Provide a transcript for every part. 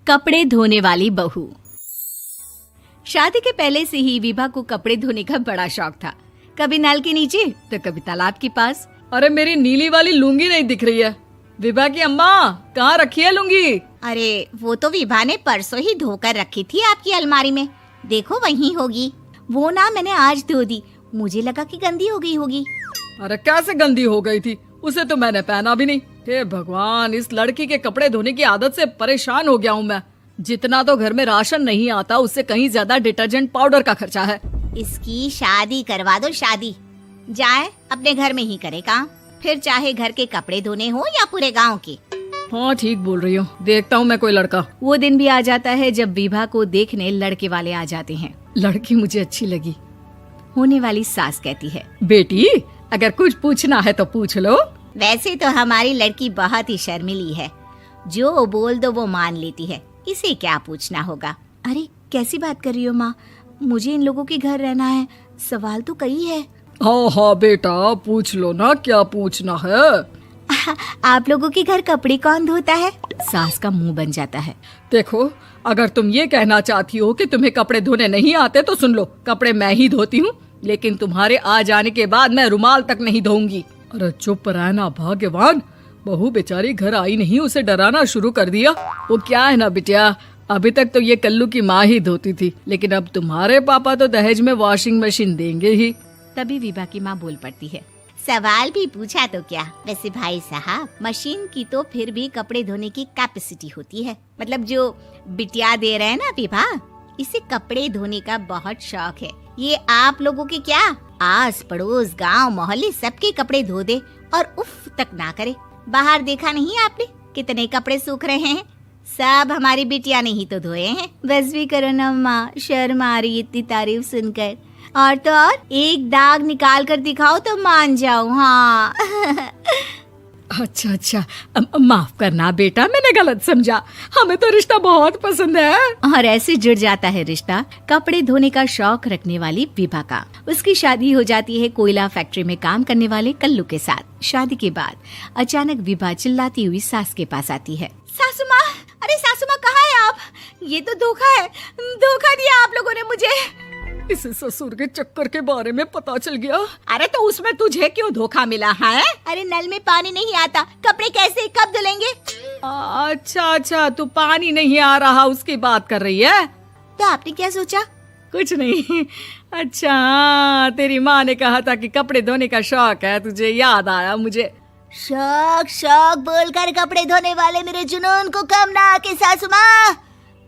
कपड़े धोने वाली बहू। शादी के पहले से ही विभा को कपड़े धोने का बड़ा शौक था। कभी नल के नीचे तो कभी तालाब के पास। अरे मेरी नीली वाली लुंगी नहीं दिख रही है। विभा की अम्मा, कहाँ रखी है लुंगी? अरे वो तो विभा ने परसों ही धोकर रखी थी आपकी अलमारी में, देखो वहीं होगी। वो ना मैंने आज धो दी, मुझे लगा कि गंदी हो गई होगी। अरे कैसे गंदी हो गई थी? उसे तो मैंने पहना भी नहीं। हे भगवान, इस लड़की के कपड़े धोने की आदत से परेशान हो गया हूँ मैं। जितना तो घर में राशन नहीं आता, उससे कहीं ज्यादा डिटर्जेंट पाउडर का खर्चा है। इसकी शादी करवा दो, शादी जाए अपने घर में ही करे काम, फिर चाहे घर के कपड़े धोने हो या पूरे गांव के। हाँ ठीक बोल रही हो, देखता हूँ मैं कोई लड़का। वो दिन भी आ जाता है जब विभा को देखने लड़के वाले आ जाते हैं। लड़की मुझे अच्छी लगी। होने वाली सास कहती है, बेटी अगर कुछ पूछना है तो पूछ लो। वैसे तो हमारी लड़की बहुत ही शर्मीली है, जो बोल दो वो मान लेती है, इसे क्या पूछना होगा। अरे कैसी बात कर रही हो माँ, मुझे इन लोगों के घर रहना है, सवाल तो कई है। हाँ हाँ बेटा, पूछ लो ना, क्या पूछना है। आप लोगों के घर कपड़े कौन धोता है? सास का मुंह बन जाता है। देखो, अगर तुम ये कहना चाहती हो कि तुम्हें कपड़े धोने नहीं आते तो सुन लो, कपड़े मैं ही धोती हूँ, लेकिन तुम्हारे आ जाने के बाद मैं रुमाल तक नहीं धोऊंगी। अरे चुप रहना भाग्यवान, बहू बेचारी घर आई नहीं, उसे डराना शुरू कर दिया। वो क्या है ना बिटिया, अभी तक तो ये कल्लू की माँ ही धोती थी, लेकिन अब तुम्हारे पापा तो दहेज में वॉशिंग मशीन देंगे ही। तभी विभा की माँ बोल पड़ती है, सवाल भी पूछा तो क्या। वैसे भाई साहब, मशीन की तो फिर भी कपड़े धोने की कैपेसिटी होती है। मतलब जो बिटिया दे रहे हैं ना विभा, इसे कपड़े धोने का बहुत शौक है। ये आप लोगों के क्या, आस पड़ोस गांव मोहल्ले सबके कपड़े धो दे और उफ तक ना करे। बाहर देखा नहीं आपने कितने कपड़े सूख रहे हैं? सब हमारी बिटिया ने ही तो धोए हैं। बस भी करो ना माँ, शर्म आ रही इतनी तारीफ सुनकर। और तो और एक दाग निकाल कर दिखाओ तो मान जाओ। हाँ अच्छा अच्छा, माफ करना बेटा, मैंने गलत समझा। हमें तो रिश्ता बहुत पसंद है। और ऐसे जुड़ जाता है रिश्ता कपड़े धोने का शौक रखने वाली विभा का। उसकी शादी हो जाती है कोयला फैक्ट्री में काम करने वाले कल्लू के साथ। शादी के बाद अचानक विभा चिल्लाती हुई सास के पास आती है। सासू माँ, अरे सासू माँ कहाँ है आप? ये तो धोखा है, धोखा दिया आप लोगों ने मुझे। इसे ससुर के चक्कर के बारे में पता चल गया। अरे तो उसमें तुझे क्यों धोखा मिला है? अरे नल में पानी नहीं आता, कपड़े कैसे कब धुलेंगे? अच्छा अच्छा, तू पानी नहीं आ रहा उसकी बात कर रही है। तो आपने क्या सोचा? कुछ नहीं। अच्छा, तेरी माँ ने कहा था कि कपड़े धोने का शौक है तुझे, याद आया मुझे। शौक शौक बोलकर कपड़े धोने वाले मेरे जुनून को कम ना आके सासू माँ,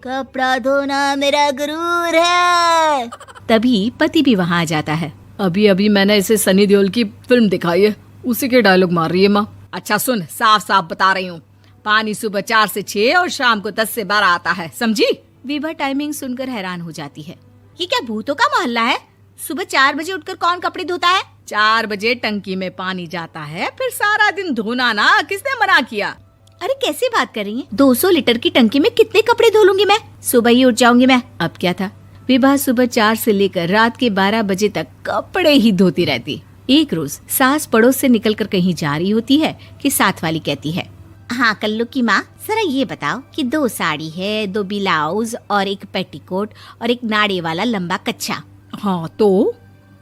कपड़ा धोना मेरा गुरूर है। तभी पति भी वहाँ आ जाता है। अभी अभी मैंने इसे सनी देओल की फिल्म दिखाई है, उसी के डायलॉग मार रही है माँ। अच्छा सुन, साफ साफ बता रही हूँ, पानी सुबह 4 से 6 और शाम को 10 से 12 आता है, समझी? विभा टाइमिंग सुनकर हैरान हो जाती है। ये क्या भूतों का मोहल्ला है? सुबह 4 बजे उठकर कौन कपड़े धोता है? 4 बजे टंकी में पानी जाता है, फिर सारा दिन धोना ना, किसने मना किया? अरे कैसी बात कर रही हैं? 200 लीटर की टंकी में कितने कपड़े धो लूंगी मैं? सुबह ही उठ जाऊंगी मैं। अब क्या था, विभा सुबह 4 से लेकर रात के 12 बजे तक कपड़े ही धोती रहती। एक रोज सास पड़ोस से निकलकर कहीं जा रही होती है कि साथ वाली कहती है, हाँ कल्लू की माँ, जरा ये बताओ कि 2 साड़ी है, 2 ब्लाउज और एक पेटीकोट और एक नाड़े वाला लंबा कच्छा। हाँ तो?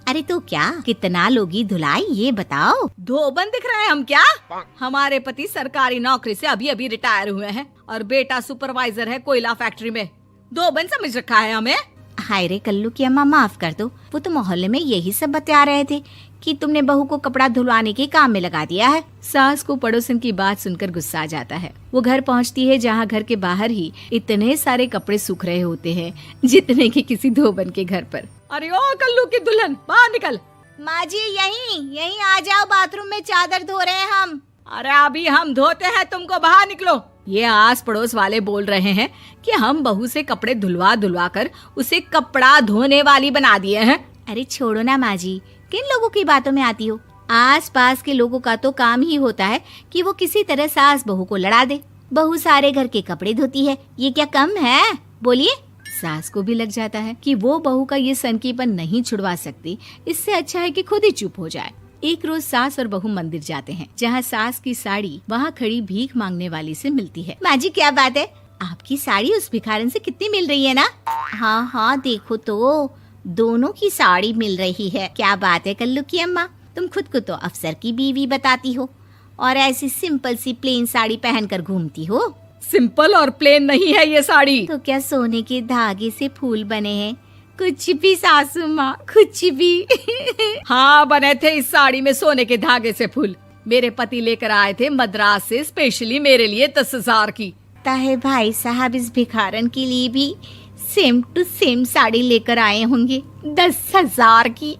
अरे तो क्या, कितना लोगी धुलाई ये बताओ। धोबन दिख रहे हैं हम क्या? हमारे पति सरकारी नौकरी से अभी अभी रिटायर हुए हैं और बेटा सुपरवाइजर है कोयला फैक्ट्री में। धोबन समझ रखा है हमें। हाय रे कल्लू की अम्मा, माफ कर दो, वो तो मोहल्ले में यही सब बता रहे थे कि तुमने बहू को कपड़ा धुलवाने के काम में लगा दिया है। सास को पड़ोसन की बात सुनकर गुस्सा आ जाता है। वो घर पहुंचती है जहां घर के बाहर ही इतने सारे कपड़े सूख रहे होते हैं जितने कि किसी धोबन के घर पर। अरे ओ कल्लू की दुल्हन, बाहर निकल। माँ जी यहीं आ जाओ, बाथरूम में चादर धो रहे हैं हम। अरे अभी हम धोते हैं, तुमको बाहर निकलो। ये आस पड़ोस वाले बोल रहे हैं कि हम बहू से कपड़े धुलवा धुलवा कर उसे कपड़ा धोने वाली बना दिए हैं। अरे छोड़ो ना माँ जी, किन लोगों की बातों में आती हो? आस पास के लोगों का तो काम ही होता है कि वो किसी तरह सास बहू को लड़ा दे। बहू सारे घर के कपड़े धोती है, ये क्या कम है? बोलिए। सास को भी लग जाता है कि वो बहू का ये सनकीपन नहीं छुड़वा सकती, इससे अच्छा है कि खुद ही चुप हो जाए। एक रोज सास और बहू मंदिर जाते हैं, जहाँ सास की साड़ी वहाँ खड़ी भीख मांगने वाली से मिलती है। माँ जी क्या बात है? आप आपकी साड़ी उस भिखारन से कितनी मिल रही है ना? हाँ हाँ, देखो तो दोनों की साड़ी मिल रही है। क्या बात है कल्लू की अम्मा, तुम खुद को तो अफसर की बीवी बताती हो और ऐसी सिंपल सी प्लेन साड़ी पहनकर घूमती हो। सिंपल और प्लेन नहीं है ये साड़ी। तो क्या सोने के धागे से फूल बने हैं? कुछ भी सासू माँ, कुछ भी। हाँ, बने थे इस साड़ी में सोने के धागे से फूल। मेरे पति लेकर आए थे मद्रास से स्पेशली मेरे लिए 10,000 की। ताहे भाई साहब इस भिखारन के लिए भी सेम टू सेम साड़ी लेकर आए होंगे 10,000 की।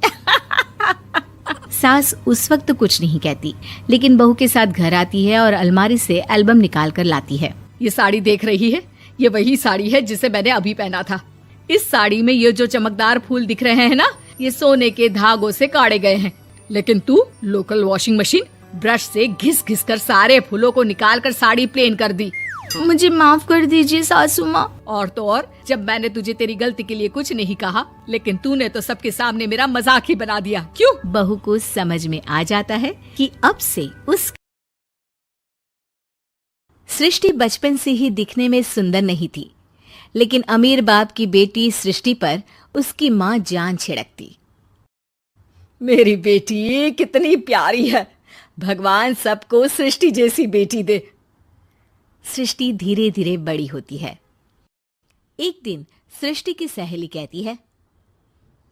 सास उस वक्त तो कुछ नहीं कहती, लेकिन बहू के साथ घर आती है और अलमारी से एल्बम निकाल कर लाती है। ये साड़ी देख रही है, ये वही साड़ी है जिसे मैंने अभी पहना था। इस साड़ी में ये जो चमकदार फूल दिख रहे हैं ना, ये सोने के धागों से काढ़े गए हैं। लेकिन तू लोकल वॉशिंग मशीन ब्रश से घिस घिस कर सारे फूलों को निकाल कर साड़ी प्लेन कर दी। मुझे माफ कर दीजिए सासू माँ। और तो और, जब मैंने तुझे तेरी गलती के लिए कुछ नहीं कहा, लेकिन तूने तो सबके सामने मेरा मजाक ही बना दिया। क्यों? बहू को समझ में आ जाता है कि अब से उस सृष्टि बचपन से ही दिखने में सुंदर नहीं थी, लेकिन अमीर बाप की बेटी सृष्टि पर उसकी माँ जान छिड़कती। मेरी बेटी कितनी प्यारी है, भगवान सबको सृष्टि जैसी बेटी दे। सृष्टि धीरे धीरे बड़ी होती है। एक दिन सृष्टि की सहेली कहती है,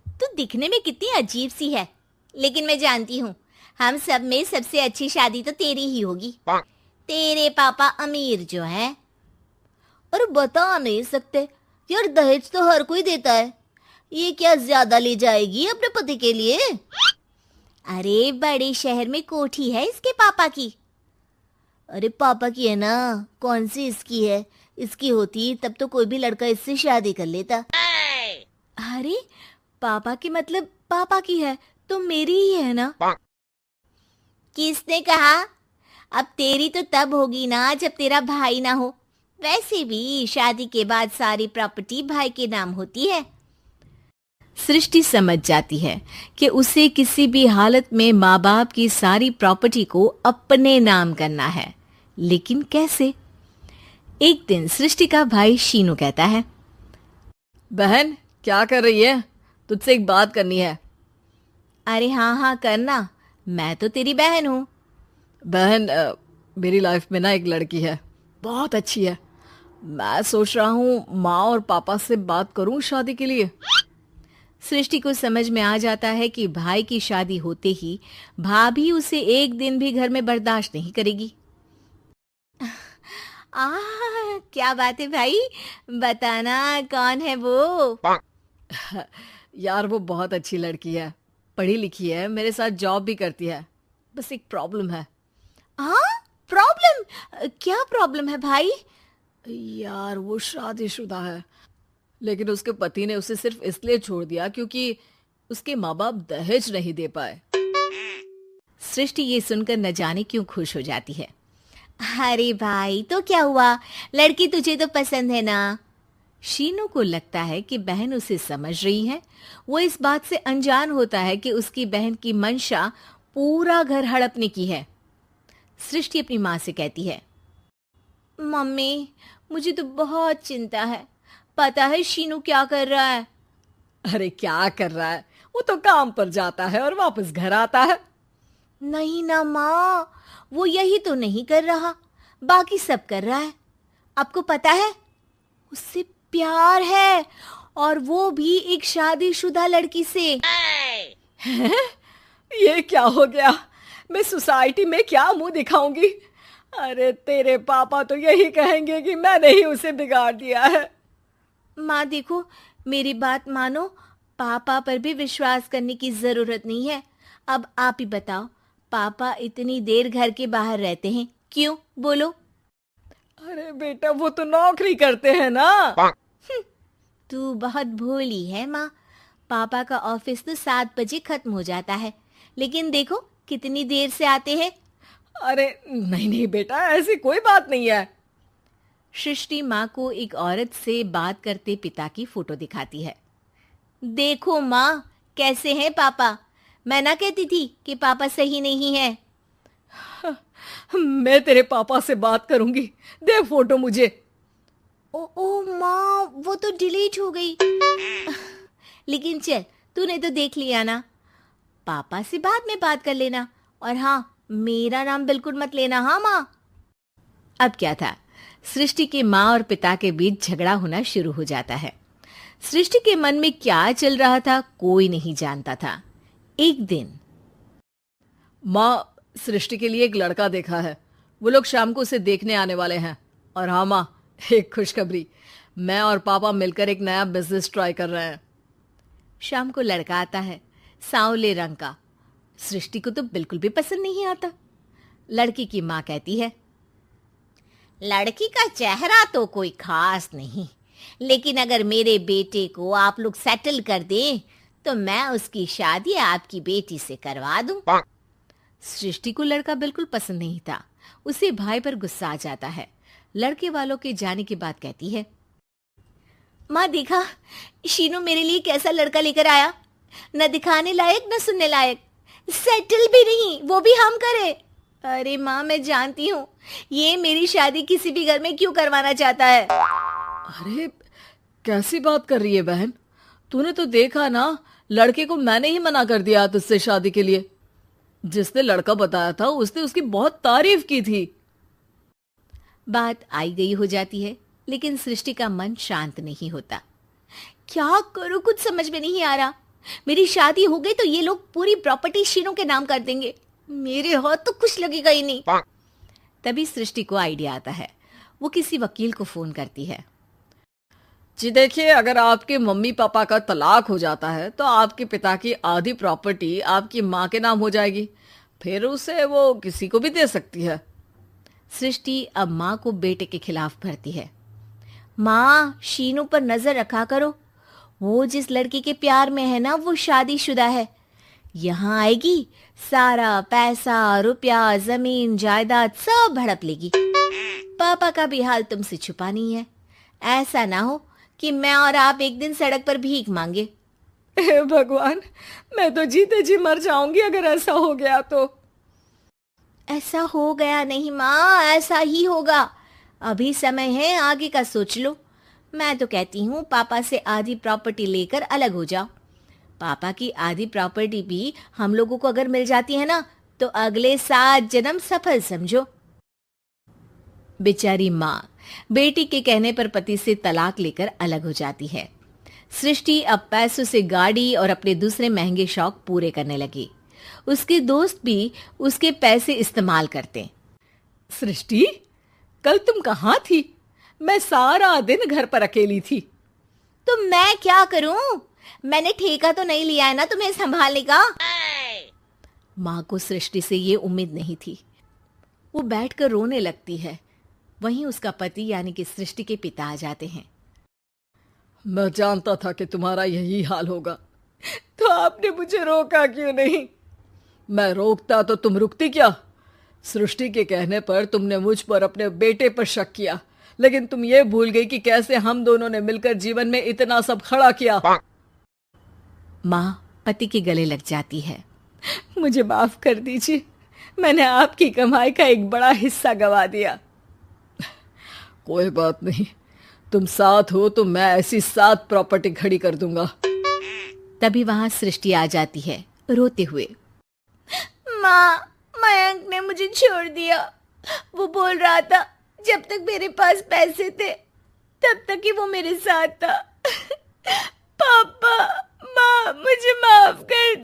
तू दिखने में कितनी अजीब सी है, लेकिन मैं जानती हूँ हम सब में सबसे अच्छी शादी तो तेरी ही होगी। तेरे पापा अमीर जो है। और बता नहीं सकते यार, दहेज तो हर कोई देता है, ये क्या ज्यादा ले जाएगी अपने पति के लिए? अरे बड़े शहर में कोठी है इसके पापा की। अरे पापा की है ना, कौन सी इसकी है? इसकी होती तब तो कोई भी लड़का इससे शादी कर लेता। अरे पापा की मतलब पापा की है तो मेरी ही है ना? किसने कहा? अब तेरी तो तब होगी ना जब तेरा भाई ना हो। वैसे भी शादी के बाद सारी प्रॉपर्टी भाई के नाम होती है। सृष्टि समझ जाती है कि उसे किसी भी हालत में माँ बाप की सारी प्रॉपर्टी को अपने नाम करना है, लेकिन कैसे? एक दिन सृष्टि का भाई शीनू कहता है, बहन क्या कर रही है? तुझसे एक बात करनी है। अरे हाँ हाँ करना, मैं तो तेरी बहन हूँ। बहन, मेरी लाइफ में ना एक लड़की है, बहुत अच्छी है। मैं सोच रहा हूँ माँ और पापा से बात करूँ शादी के लिए। सृष्टि को समझ में आ जाता है कि भाई की शादी होते ही भाभी उसे एक दिन भी घर में बर्दाश्त नहीं करेगी। क्या बात है भाई, बताना कौन है वो? यार वो बहुत अच्छी लड़की है, पढ़ी लिखी है, मेरे साथ जॉब भी करती है। बस एक प्रॉब्लम है। हाँ प्रॉब्लम? क्या प्रॉब्लम है भाई? यार वो शादीशुदा है, लेकिन उसके पति ने उसे सिर्फ इसलिए छोड़ दिया क्योंकि उसके माँ बाप दहेज नहीं दे पाए। सृष्टि ये सुनकर न जाने क्यों खुश हो जाती है। अरे भाई तो क्या हुआ, लड़की तुझे तो पसंद है ना? शीनू को लगता है कि बहन उसे समझ रही है। वो इस बात से अनजान होता है कि उसकी बहन की मंशा पूरा घर हड़पने की है। सृष्टि अपनी माँ से कहती है, मम्मी मुझे तो बहुत चिंता है, पता है शीनू क्या कर रहा है? अरे क्या कर रहा है, वो तो काम पर जाता है और वापस घर आता है। नहीं ना माँ, वो यही तो नहीं कर रहा, बाकी सब कर रहा है। आपको पता है उससे प्यार है, और वो भी एक शादीशुदा लड़की से। ये क्या हो गया, मैं सोसाइटी में क्या मुंह दिखाऊंगी? अरे तेरे पापा तो यही कहेंगे कि मैंने ही उसे बिगाड़ दिया है। माँ देखो, मेरी बात मानो, पापा पर भी विश्वास करने की जरूरत नहीं है। अब आप ही बताओ, पापा इतनी देर घर के बाहर रहते हैं क्यों? बोलो। अरे बेटा वो तो नौकरी करते हैं ना। तू बहुत भोली है माँ, पापा का ऑफिस तो 7 बजे खत्म हो जाता है, लेकिन देखो कितनी देर से आते हैं। अरे नहीं नहीं बेटा, ऐसी कोई बात नहीं है। सृष्टि माँ को एक औरत से बात करते पिता की फोटो दिखाती है। देखो माँ कैसे हैं पापा, मैं ना कहती थी कि पापा सही नहीं है। मैं तेरे पापा से बात करूंगी, दे फोटो मुझे। ओ माँ, वो तो डिलीट हो गई। लेकिन चल, तूने तो देख लिया ना। पापा से बाद में बात कर लेना, और हाँ, मेरा नाम बिल्कुल मत लेना, हाँ माँ। अब क्या था, सृष्टि के माँ और पिता के बीच झगड़ा होना शुरू हो जाता है। सृष्टि के मन में क्या चल रहा था कोई नहीं जानता था। एक दिन, माँ, सृष्टि के लिए एक लड़का देखा है। वो लोग शाम को उसे देखने आने वाले हैं। और हाँ माँ, एक खुशखबरी, मैं और पापा मिलकर एक नया बिजनेस ट्राई कर रहे हैं। शाम को लड़का आता है, सांवले रंग का। सृष्टि को तो बिल्कुल भी पसंद नहीं आता। लड़की की माँ कहती है, लड़की का चेहरा तो कोई खास नहीं, लेकिन अगर मेरे बेटे को आप लोग सेटल कर दें तो मैं उसकी शादी आपकी बेटी से करवा दूं। सृष्टि को लड़का बिल्कुल पसंद नहीं था। उसे भाई पर गुस्सा आ जाता है। लड़के वालों के जाने के बाद कहती है, माँ देखा, शीनू मेरे लिए कैसा लड़का लेकर आया, न दिखाने लायक न सुनने लायक, सेटल भी नहीं, वो भी हम करे। अरे माँ, मैं जानती हूँ ये मेरी शादी किसी भी घर में क्यों करवाना चाहता है। अरे कैसी बात कर रही है बहन, तूने तो देखा ना, लड़के को मैंने ही मना कर दिया तुझसे शादी के लिए। जिसने लड़का बताया था उसने उसकी बहुत तारीफ की थी। बात आई गई हो जाती है, लेकिन सृष्टि का मन शांत नहीं होता। क्या करूं, कुछ समझ में नहीं आ रहा। मेरी शादी हो गई तो ये लोग पूरी प्रॉपर्टी शीनू के नाम कर देंगे, मेरे हाथ तो कुछ लगेगा ही नहीं। तभी सृष्टि को आइडिया आता है। वो किसी वकील को फोन करती है। जी देखिए, अगर आपके मम्मी पापा का तलाक हो जाता है तो आपके पिता की आधी प्रॉपर्टी आपकी माँ के नाम हो जाएगी, फिर उसे वो किसी को भी दे सकती है। सृष्टि अब माँ को बेटे के खिलाफ भरती है। माँ, शीनू पर नजर रखा करो, वो जिस लड़की के प्यार में है ना, वो शादीशुदा है। यहाँ आएगी, सारा पैसा, रुपया, जमीन, जायदाद सब हड़प लेगी। पापा का भी हाल तुमसे छुपा नहीं है। ऐसा ना हो कि मैं और आप एक दिन सड़क पर भीख मांगे। हे भगवान, मैं तो जीते जी मर जाऊंगी अगर ऐसा हो गया तो। ऐसा हो गया नहीं माँ, ऐसा ही होगा। अभी समय है, आगे का सोच लो। मैं तो कहती हूँ पापा से आधी प्रॉपर्टी लेकर अलग हो जाओ। पापा की आधी प्रॉपर्टी भी हम लोगों को अगर मिल जाती है ना, तो अगले 7 जन्म सफल समझो। बेचारी माँ बेटी के कहने पर पति से तलाक लेकर अलग हो जाती है। सृष्टि अब पैसों से गाड़ी और अपने दूसरे महंगे शौक पूरे करने लगी। उसके दोस्त भी उसके पैसे इस्तेमाल करते। सृष्टि, कल तुम कहाँ थी? मैं सारा दिन घर पर अकेली थी। तो मैं क्या करूं? मैंने ठेका तो नहीं लिया है ना तुम्हें संभालने का। माँ को सृष्टि से ये उम्मीद नहीं थी। वो बैठकर रोने लगती है। वहीं उसका पति यानी कि सृष्टि के पिता आ जाते हैं। मैं जानता था कि तुम्हारा यही हाल होगा, तो आपने मुझे रोका क्यों नहीं? मैं रोकता तो तुम रुकती क्या? सृष्टि के कहने पर तुमने मुझ पर अपने बेटे पर शक किया, लेकिन तुम ये भूल गई कि कैसे हम दोनों ने मिलकर जीवन में इतना सब खड़ा किया। माँ पति के गले लग जाती है। मुझे माफ कर दीजिए, मैंने आपकी कमाई का एक बड़ा हिस्सा गवा दिया। कोई बात नहीं, तुम साथ हो तो मैं ऐसी 7 प्रॉपर्टी खड़ी कर दूंगा। तभी वहां सृष्टि आ जाती है रोते हुए। माँ, मयंक ने मुझे छोड़ दिया। वो बोल रहा था जब तक मेरे पास पैसे थे तब तक ही वो मेरे साथ था,